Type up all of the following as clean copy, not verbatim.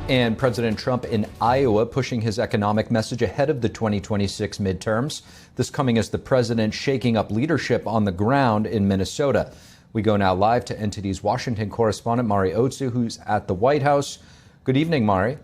And President Trump in Iowa pushing his economic message ahead of the 2026 midterms. This coming as the president shaking up leadership on the ground in Minnesota. We go now live to NTD's Washington correspondent Mari Otsu, who's at the White House. Good evening, Mari.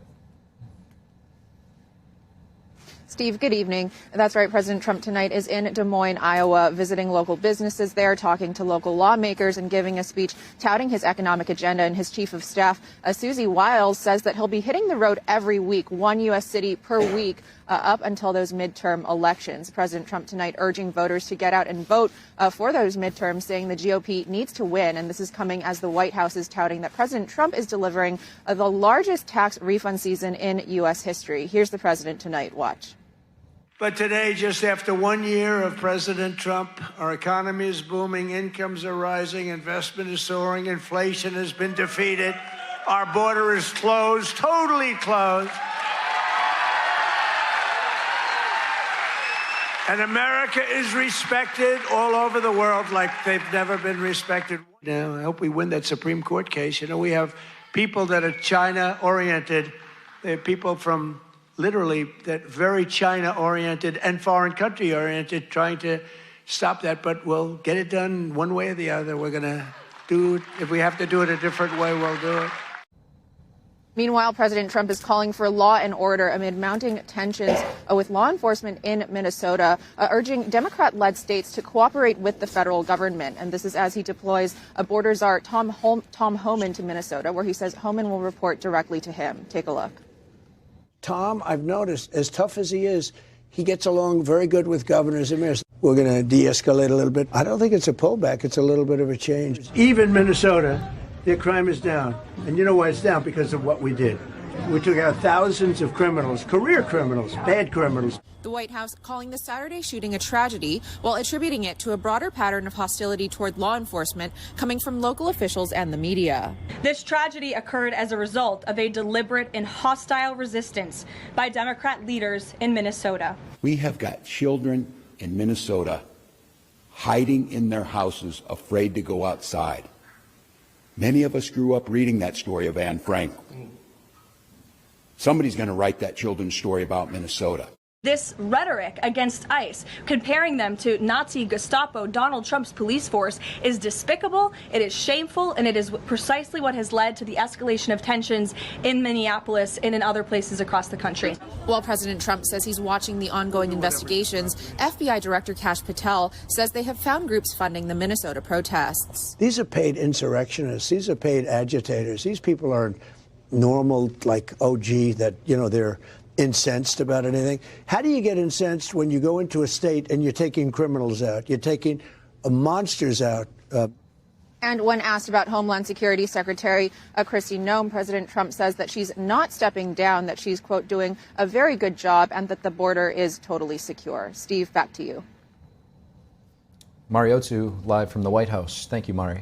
Steve, good evening. That's right. President Trump tonight is in Des Moines, Iowa, visiting local businesses there, talking to local lawmakers and giving a speech touting his economic agenda. And his chief of staff, Susie Wiles, says that he'll be hitting the road every week, one U.S. city per week, up until those midterm elections. President Trump tonight urging voters to get out and vote for those midterms, saying the GOP needs to win. And this is coming as the White House is touting that President Trump is delivering the largest tax refund season in U.S. history. Here's the president tonight. Watch. But today, just after 1 year of President Trump, our economy is booming, incomes are rising, investment is soaring, inflation has been defeated, our border is closed, totally closed. And America is respected all over the world like they've never been respected. Now, I hope we win that Supreme Court case. You know, we have people that are China-oriented. They have people from literally that very China-oriented and foreign country-oriented trying to stop that. But we'll get it done one way or the other. We're going to do it. If we have to do it a different way, we'll do it. Meanwhile, President Trump is calling for law and order amid mounting tensions with law enforcement in Minnesota, urging Democrat-led states to cooperate with the federal government. And this is as he deploys a border czar Tom Homan to Minnesota, where he says Homan will report directly to him. Take a look. Tom, I've noticed, as tough as he is, he gets along very good with governors and mayors. We're going to de-escalate a little bit. I don't think it's a pullback. It's a little bit of a change. Even Minnesota, their crime is down. And you know why it's down? Because of what we did. We took out thousands of criminals, career criminals, bad criminals. The White House calling the Saturday shooting a tragedy while attributing it to a broader pattern of hostility toward law enforcement coming from local officials and the media. This tragedy occurred as a result of a deliberate and hostile resistance by Democrat leaders in Minnesota. We have got children in Minnesota hiding in their houses, afraid to go outside. Many of us grew up reading that story of Anne Frank. Somebody's going to write that children's story about Minnesota. This rhetoric against ICE, comparing them to Nazi Gestapo, Donald Trump's police force, is despicable, it is shameful, and it is precisely what has led to the escalation of tensions in Minneapolis and in other places across the country. While President Trump says he's watching the ongoing investigations, FBI Director Kash Patel says they have found groups funding the Minnesota protests. These are paid insurrectionists. These are paid agitators. These people aren't normal, like, oh, gee, that, you know, they're incensed about anything. How do you get incensed when you go into a state and you're taking criminals out? You're taking monsters out. And when asked about Homeland Security Secretary Kristi Noem, President Trump says that she's not stepping down, that she's, quote, doing a very good job and that the border is totally secure. Steve, back to you. Mari Otsu, live from the White House. Thank you, Mari.